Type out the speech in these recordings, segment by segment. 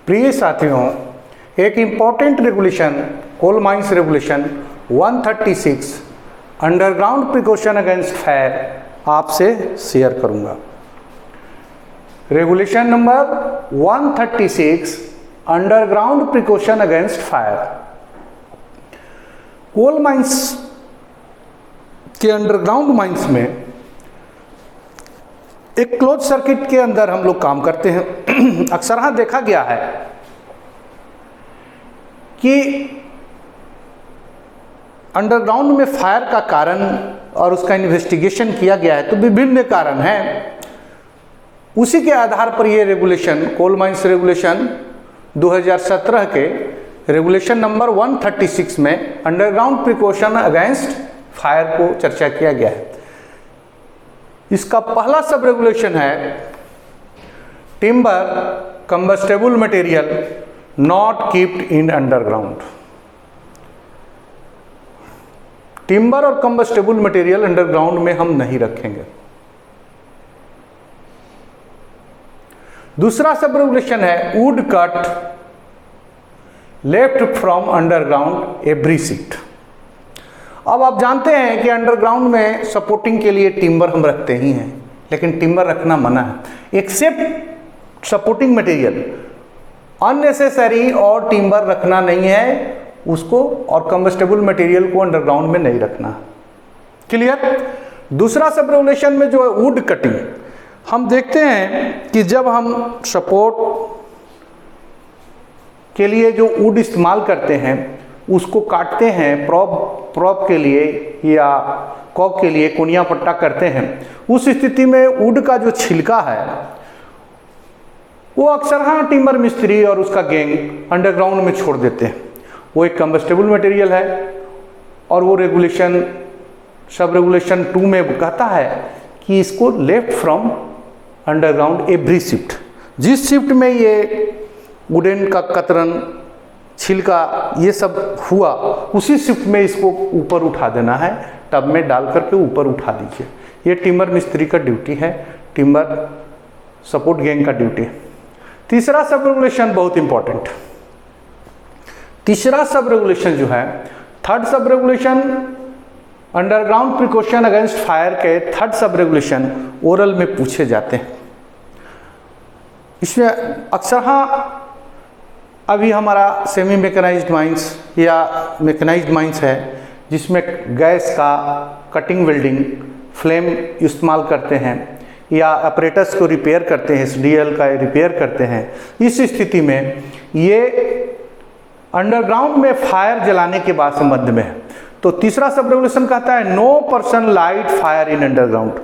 प्रिय साथियों, एक important regulation coal mines regulation 136 underground precaution against fire आपसे शेयर करूंगा। Regulation number 136 underground precaution against fire. Coal mines के अंडरग्राउंड माइंस में एक क्लोज सर्किट के अंदर हम लोग काम करते हैं। अक्सर देखा गया है कि अंडरग्राउंड में फायर का कारण और उसका इन्वेस्टिगेशन किया गया है, तो विभिन्न कारण हैं। उसी के आधार पर ये रेगुलेशन कोल माइंस रेगुलेशन 2017 के रेगुलेशन नंबर 136 में अंडरग्राउंड प्रिकॉशन अगेंस्ट फायर को चर्चा किया गया है। इसका पहला सब रेगुलेशन है timber combustible material not keeped in underground. Timber और कंबस्टेबल मटेरियल अंडरग्राउंड में हम नहीं रखेंगे। दूसरा सब रेगुलेशन है would cut left from underground every seat. अब आप जानते हैं कि अंडरग्राउंड में सपोर्टिंग के लिए टिम्बर हम रखते ही हैं, लेकिन टिम्बर रखना मना है एक्सेप्ट सपोर्टिंग मटेरियल। अननेसेसरी और टिम्बर रखना नहीं है उसको, और कंबस्टेबल मटेरियल को अंडरग्राउंड में नहीं रखना। क्लियर? दूसरा सब रेगुलेशन में जो है वुड कटिंग, हम देखते हैं कि जब हम सपोर्ट के लिए जो वुड इस्तेमाल करते हैं उसको काटते हैं, प्रॉप के लिए या कॉक के लिए कोनिया पट्टा करते हैं, उस स्थिति में वुड का जो छिलका है वो अक्सर टिम्बर मिस्त्री और उसका गैंग अंडरग्राउंड में छोड़ देते हैं। वो एक कंबस्टेबल मटेरियल है और वो रेगुलेशन सब रेगुलेशन 2 में कहता है कि इसको left from underground every shift. जिस शिफ्ट में ये वुडन का कतरन छिलका ये सब हुआ, उसी शिफ्ट में इसको ऊपर उठा देना है, टब में डाल करके ऊपर उठा दीजिए। ये टिम्बर मिस्त्री का ड्यूटी है, टिम्बर सपोर्ट गैंग का ड्यूटी है। तीसरा सब रेगुलेशन बहुत इंपॉर्टेंट, तीसरा सब रेगुलेशन जो है third sub regulation underground precaution against fire के थर्ड सब रेगुलेशन ओरल में पूछे जाते हैं। इसमें अक्सर अभी हमारा सेमी मैकेनाइज्ड माइंस या मैकेनाइज्ड माइंस है जिसमें गैस का कटिंग वेल्डिंग फ्लेम इस्तेमाल करते हैं या ऑपरेटर्स को रिपेयर करते हैं, SDL का रिपेयर करते हैं। इस स्थिति में ये अंडरग्राउंड में फायर जलाने के बाद संबंध में है। तो तीसरा सब रेगुलेशन कहता है no person light fire in underground.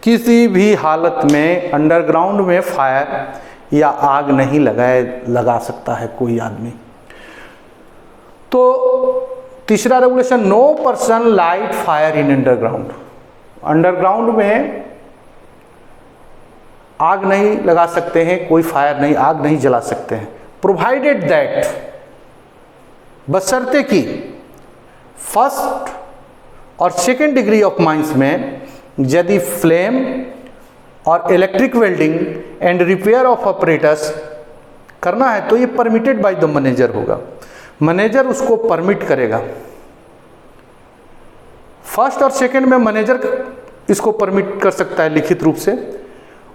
किसी भी हालत में अंडरग्राउंड में फायर या आग नहीं लगा सकता है कोई आदमी। तो तीसरा regulation no person light fire in underground. Underground में आग नहीं लगा सकते हैं, कोई फायर नहीं, आग नहीं जला सकते हैं, प्रोवाइडेड दैट, बशर्ते कि फर्स्ट और सेकेंड डिग्री ऑफ माइंस में यदि फ्लेम और electric welding and repair of operators करना है तो ये परमिटेड बाय द मैनेजर होगा। मैनेजर उसको परमिट करेगा। फर्स्ट और सेकेंड में मैनेजर इसको परमिट कर सकता है लिखित रूप से,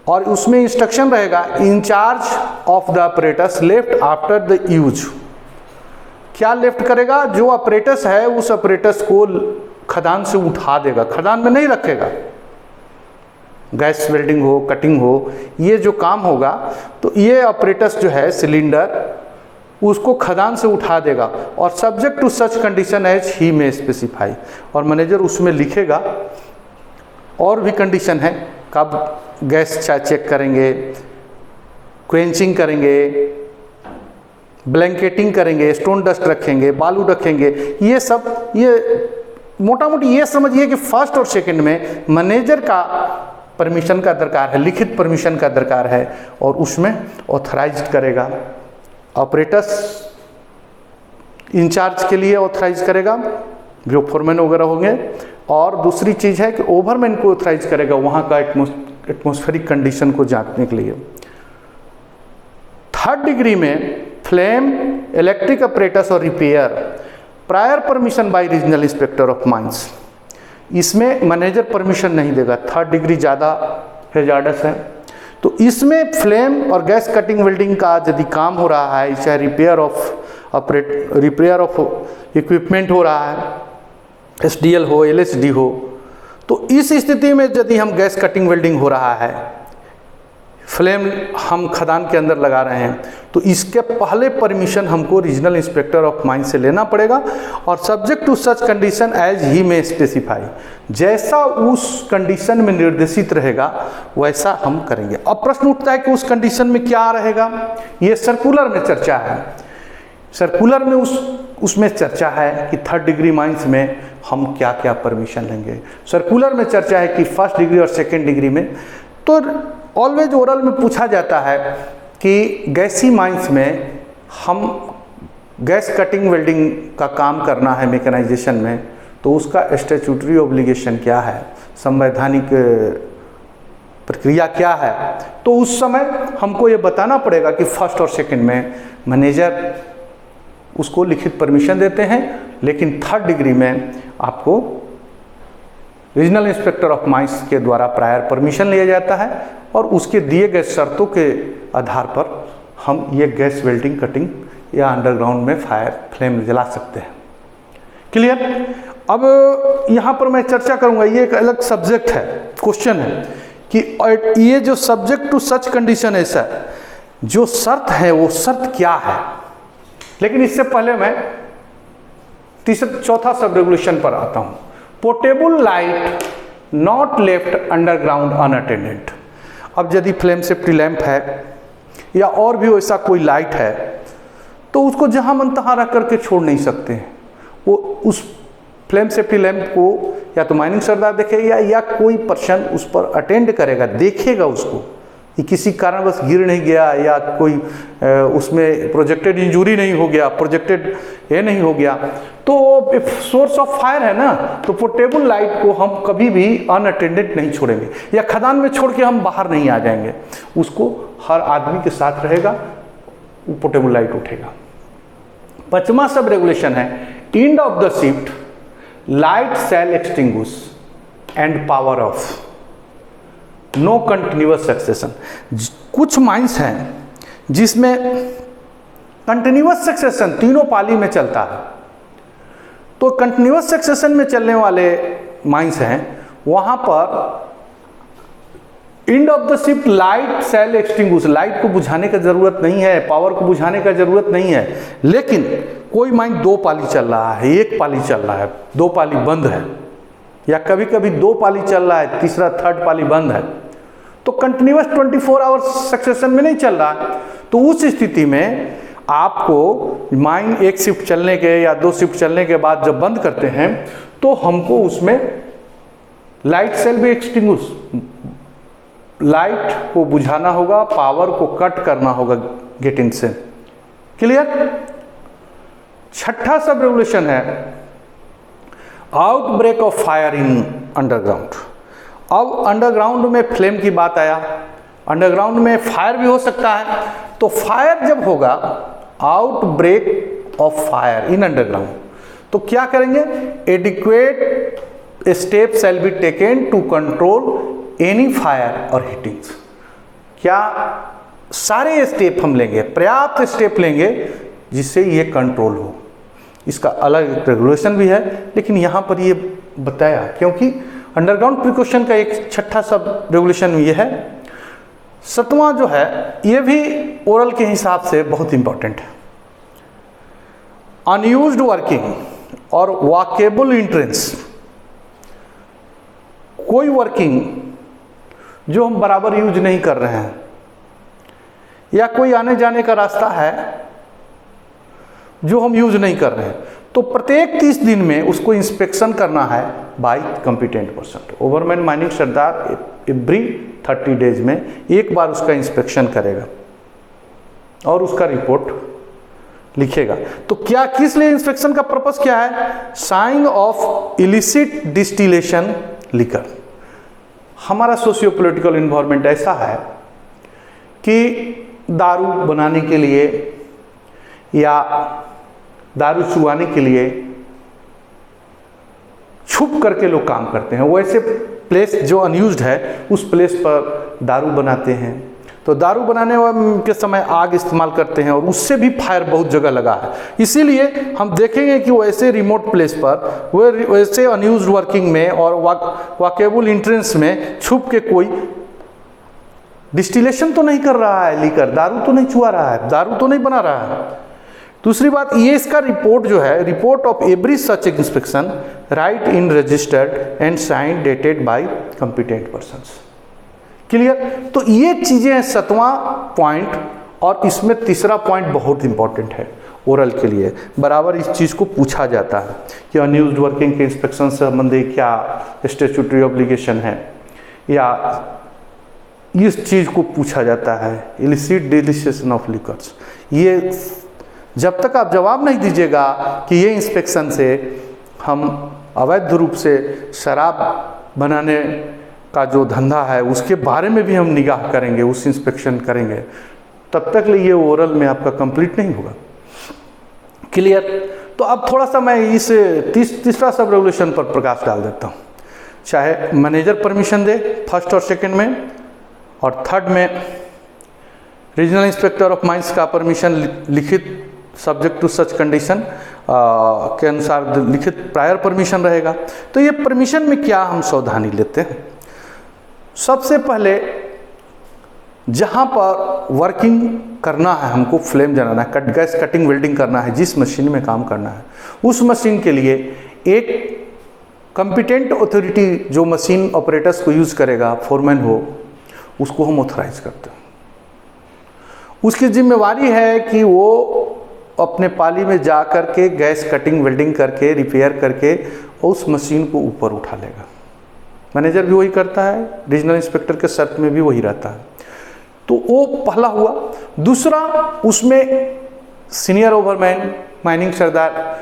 और उसमें इंस्ट्रक्शन रहेगा incharge of the operators left after the use. क्या लेफ्ट करेगा? जो ऑपरेटर्स है उस ऑपरेटर्स को खदान से उठा देगा, खदान में नहीं रखेगा। गैस वेल्डिंग हो, कटिंग हो, ये जो काम होगा तो ये ऑपरेटर्स जो है सिलेंडर उसको खदान से उठा देगा, और subject to such condition as ही में स्पेसिफाई, और मैनेजर उसमें लिखेगा और भी कंडीशन है, कब गैस चेक करेंगे, क्वेंचिंग करेंगे, ब्लैंकेटिंग करेंगे, स्टोन डस्ट रखेंगे, बालू रखेंगे, ये सब। ये मोटा मोटी ये समझिए कि फर्स्ट और सेकंड में मैनेजर का परमिशन का दरकार है, लिखित परमिशन का दरकार है, और उसमें ऑथराइज्ड करेगा। ऑपरेटर्स इंचार्ज के लिए ऑथराइज करेगा, जो फोरमैन वगैरह होंगे, और दूसरी चीज़ है कि ओवरमैन को ऑथराइज करेगा वहाँ का एटमॉस्फेरिक कंडीशन को जांचने के लिए। थर्ड डिग्री में फ्लेम, इलेक्ट्रिक अपरेटस और repair, prior permission by regional inspector of mines. इसमें मैनेजर परमिशन नहीं देगा, 3rd डिग्री ज़्यादा हैजार्डस है। तो इसमें फ्लेम और गैस कटिंग वेल्डिंग का यदि काम हो रहा है, चाहे रिपेयर ऑफ इक्विपमेंट हो रहा है, SDL हो, LSD हो, तो इस स्थिति में यदि हम गैस कटिंग वेल्डिंग हो रहा है, फ्लेम हम खदान के अंदर लगा रहे हैं, तो इसके पहले परमिशन हमको रीजनल इंस्पेक्टर ऑफ माइन से लेना पड़ेगा, और subject to such condition as ही में स्पेसिफाई, जैसा उस कंडीशन में निर्देशित रहेगा वैसा हम करेंगे। अब प्रश्न उठता है कि उस कंडीशन में क्या रहेगा, ये सर्कुलर में चर्चा है। सर्कुलर में उसमें चर्चा है कि 3rd डिग्री माइंस में हम क्या क्या परमिशन लेंगे। सर्कुलर में चर्चा है कि 1st डिग्री और 2nd डिग्री में। तो ऑलवेज ओरल में पूछा जाता है कि गैसी माइंस में हम गैस कटिंग वेल्डिंग का काम करना है मैकेनाइजेशन में, तो उसका स्टैट्यूटरी ऑब्लिगेशन क्या है, संवैधानिक प्रक्रिया क्या है। तो उस समय हमको ये बताना पड़ेगा कि 1st और 2nd में मैनेजर उसको लिखित परमिशन देते हैं, लेकिन 3rd डिग्री में आपको रीजनल इंस्पेक्टर ऑफ माइंस के द्वारा प्रायर परमिशन लिया जाता है, और उसके दिए गए शर्तों के आधार पर हम ये गैस वेल्डिंग, कटिंग या अंडरग्राउंड में फायर फ्लेम जला सकते हैं। क्लियर? अब यहाँ पर मैं चर्चा करूँगा, ये एक अलग सब्जेक्ट है, क्वेश्चन है कि ये जो सब्जेक्ट टू सच कंडीशन है, सर जो शर्त है वो शर्त क्या है। लेकिन इससे पहले मैं चौथा सब रेगुलेशन पर आता हूँ। Portable light not left underground unattended. अब यदि फ्लेम सेफ्टी लैंप है या और भी ऐसा कोई लाइट है, तो उसको जहाँ मन तहाँ रख करके छोड़ नहीं सकते हैं। वो उस फ्लेम सेफ्टी लैंप को या तो माइनिंग सरदार देखेगा या कोई पर्सन उस पर अटेंड करेगा, देखेगा उसको कि किसी कारणवश गिर नहीं गया या कोई उसमें प्रोजेक्टेड इंजरी नहीं हो गया, प्रोजेक्टेड ये नहीं हो गया, तो सोर्स ऑफ फायर है ना। तो पोर्टेबल लाइट को हम कभी भी अनअटेंडेड नहीं छोड़ेंगे, या खदान में छोड़ के हम बाहर नहीं आ जाएंगे, उसको हर आदमी के साथ रहेगा, वो पोर्टेबल लाइट उठेगा। 5वां सब रेगुलेशन है end of the shift light shall extinguish and power off, no continuous succession. कुछ माइंस हैं जिसमें कंटिन्यूअस सक्सेशन तीनों पाली में चलता है, तो कंटिन्यूअस सक्सेशन में चलने वाले माइंस हैं, वहां पर end of the shift light shall extinguish, light को बुझाने का जरूरत नहीं है, पावर को बुझाने का जरूरत नहीं है। लेकिन कोई माइन 2 पाली चल रहा है, 1 पाली चल रहा है, 2 पाली बंद है, या कभी कभी 2 पाली चल रहा है, तीसरा 3rd पाली बंद है, तो कंटिन्यूअस 24 आवर्स सक्सेशन में नहीं चल रहा है। तो उस स्थिति में आपको माइन 1 शिफ्ट चलने के या 2 शिफ्ट चलने के बाद जब बंद करते हैं, तो हमको उसमें लाइट सेल भी एक्सटिंग्विश, लाइट को बुझाना होगा, पावर को कट करना होगा गेट इन से। क्लियर? 6ठा सब रेगुलेशन है outbreak of fire in underground. अब अंडरग्राउंड में फ्लेम की बात आया, अंडरग्राउंड में फायर भी हो सकता है, तो फायर जब होगा outbreak of fire in underground, तो क्या करेंगे, adequate step shall be taken to control any fire और हीटिंग्स। क्या सारे स्टेप हम लेंगे, पर्याप्त स्टेप लेंगे जिससे ये कंट्रोल हो। इसका अलग रेगुलेशन भी है, लेकिन यहाँ पर ये बताया क्योंकि अंडरग्राउंड प्रिकॉशन का एक 6ठा सब रेगुलेशन ये है। 7वां जो है ये भी ओरल के हिसाब से बहुत इंपॉर्टेंट है। अनयूज्ड वर्किंग और वॉकेबल एंट्रेंस, कोई वर्किंग जो हम बराबर यूज नहीं कर रहे हैं, या कोई आने जाने का रास्ता है जो हम यूज नहीं कर रहे हैं, तो प्रत्येक 30 दिन में उसको इंस्पेक्शन करना है बाय कॉम्पिटेंट पर्सन। ओवरमैन माइनिंग सरदार एवरी 30 डेज में एक बार उसका इंस्पेक्शन करेगा और उसका रिपोर्ट लिखेगा। तो क्या किस लिए इंस्पेक्शन का पर्पस क्या है, sign of illicit distillation liquor. हमारा सोशियो पॉलिटिकल इन्वायरमेंट ऐसा है कि दारू बनाने के लिए या दारू चुराने के लिए छुप करके लोग काम करते हैं। वो ऐसे प्लेस जो अनयूज्ड है उस प्लेस पर दारू बनाते हैं। तो दारू बनाने के समय आग इस्तेमाल करते हैं और उससे भी फायर बहुत जगह लगा है। इसीलिए हम देखेंगे कि वो ऐसे रिमोट प्लेस पर, वो वैसे अनयूज्ड वर्किंग में और वॉकेबल एंट्रेंस में छुप के कोई डिस्टिलेशन तो नहीं कर रहा है, लीकर दारू तो नहीं चुरा रहा है, दारू तो नहीं बना रहा है। दूसरी बात ये, इसका रिपोर्ट जो है, report of every such inspection write in registered and sign dated by competent persons. Clear? तो ये चीज़ें हैं 7वां पॉइंट। और इसमें तीसरा पॉइंट बहुत इंपॉर्टेंट है ओरल के लिए, बराबर इस चीज़ को पूछा जाता है कि अनयूज्ड वर्किंग के इंस्पेक्शन से संबंधित क्या स्टैट्यूटरी ऑब्लिगेशन है, या इस चीज़ को पूछा जाता है इलिसिट डिलिसिएशन ऑफ लिकर्स। ये जब तक आप जवाब नहीं दीजिएगा कि ये इंस्पेक्शन से हम अवैध रूप से शराब बनाने का जो धंधा है उसके बारे में भी हम निगाह करेंगे, उस इंस्पेक्शन करेंगे, तब तक ये ओरल में आपका कंप्लीट नहीं होगा। क्लियर? तो अब थोड़ा सा मैं इस तीसरा सब रेगुलेशन पर प्रकाश डाल देता हूँ। चाहे मैनेजर परमिशन दे फर्स्ट और सेकंड में, और थर्ड में रीजनल इंस्पेक्टर ऑफ माइंस का परमिशन लिखित सब्जेक्ट टू सच कंडीशन के अनुसार लिखित प्रायर परमिशन रहेगा। तो ये परमिशन में क्या हम सावधानी लेते हैं? सबसे पहले जहाँ पर वर्किंग करना है, हमको फ्लेम जलाना है, गैस कटिंग वेल्डिंग करना है, जिस मशीन में काम करना है उस मशीन के लिए एक कॉम्पिटेंट अथॉरिटी जो मशीन ऑपरेटर्स को यूज़ करेगा, फोरमैन हो, उसको हम ऑथराइज करते हैं। उसकी जिम्मेवारी है कि वो अपने पाली में जा कर के गैस कटिंग वेल्डिंग करके रिपेयर करके उस मशीन को ऊपर उठा लेगा। मैनेजर भी वही करता है, रीजनल इंस्पेक्टर के शर्त में भी वही रहता है। तो वो पहला हुआ। दूसरा, उसमें सीनियर ओवरमैन, माइनिंग सरदार,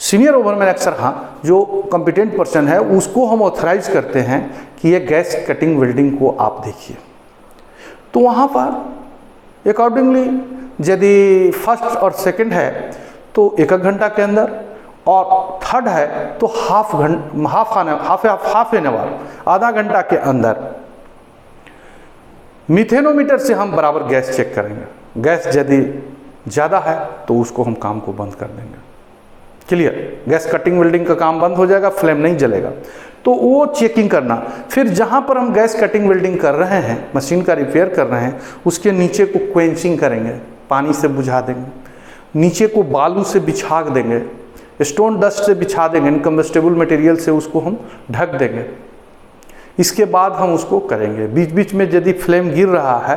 सीनियर ओवरमैन अक्सर, हाँ, जो कॉम्पिटेंट पर्सन है उसको हम ऑथराइज करते हैं कि ये गैस कटिंग वेल्डिंग को आप देखिए। तो वहाँ पर अकॉर्डिंगली यदि फर्स्ट और सेकंड है तो 1 घंटा के अंदर, और थर्ड है तो हाफ एन आवर, आधा घंटा के अंदर मिथेनोमीटर से हम बराबर गैस चेक करेंगे। गैस यदि ज़्यादा है तो उसको हम काम को बंद कर देंगे। क्लियर? गैस कटिंग वेल्डिंग का काम बंद हो जाएगा, फ्लेम नहीं जलेगा। तो वो चेकिंग करना। फिर जहाँ पर हम गैस कटिंग वेल्डिंग कर रहे हैं, मशीन का रिपेयर कर रहे हैं, उसके नीचे को क्वेंचिंग करेंगे, पानी से बुझा देंगे, नीचे को बालू से बिछा देंगे, स्टोन डस्ट से बिछा देंगे, इनकम्बस्टेबल मटेरियल से उसको हम ढक देंगे। इसके बाद हम उसको करेंगे। बीच बीच में यदि फ्लेम गिर रहा है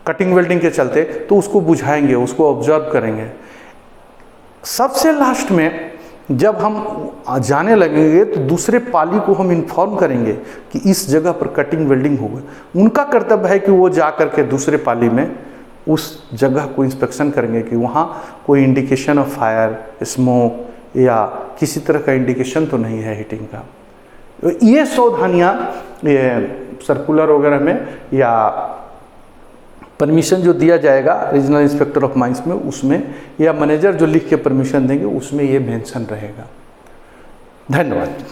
कटिंग वेल्डिंग के चलते तो उसको बुझाएंगे, उसको ऑब्जर्व करेंगे। सबसे लास्ट में जब हम जाने लगेंगे तो दूसरे पाली को हम इन्फॉर्म करेंगे कि इस जगह पर कटिंग वेल्डिंग होगा। उनका कर्तव्य है कि वो जा कर के दूसरे पाली में उस जगह को इंस्पेक्शन करेंगे कि वहाँ कोई इंडिकेशन ऑफ फायर, स्मोक या किसी तरह का इंडिकेशन तो नहीं है हीटिंग का। ये सावधानियाँ ये सर्कुलर वगैरह में या परमिशन जो दिया जाएगा रीजनल इंस्पेक्टर ऑफ माइंस में, उसमें, या मैनेजर जो लिख के परमिशन देंगे उसमें ये मेंशन रहेगा। धन्यवाद।